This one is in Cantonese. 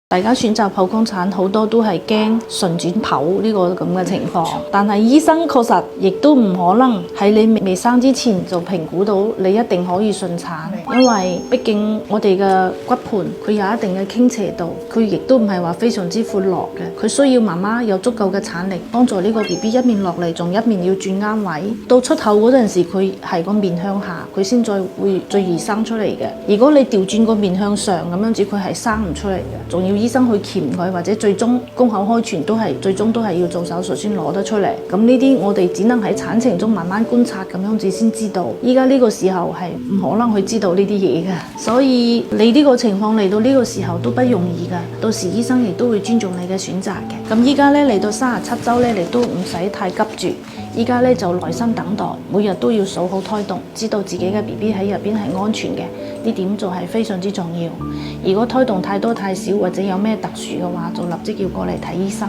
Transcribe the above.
大家選擇剖宮產好多都係驚順轉剖呢個咁嘅情況，但係醫生確實亦都唔可能喺你未生之前就評估到你一定可以順產，因為畢竟我哋嘅骨盤佢有一定嘅傾斜度，佢亦都唔係話非常之闊落嘅，佢需要媽媽有足夠嘅產力幫助呢個 BB 一面落嚟，仲一面要轉啱位，到出口嗰陣時佢係個面向下，佢先再會最易生出嚟嘅。如果你調轉個面向上咁樣子，佢係生唔出嚟嘅，仲要醫生去鉗佢，或者最終宮口開全最終都係要做手術先攞得出嚟。咁呢啲我哋只能喺產程中慢慢觀察咁樣子先知道。依家呢個時候係唔可能去知道呢啲嘢嘅，所以你呢個情況嚟到呢個時候都不容易噶。到時醫生亦都會尊重你嘅選擇嘅。咁依家咧嚟到37週咧，你都唔使太急住。依家咧就耐心等待，每日都要數好胎動，知道自己嘅 BB 喺入邊係安全嘅，呢點就係非常之重要。如果胎動太多太少或者有咩特殊嘅話，就立即要過嚟睇醫生。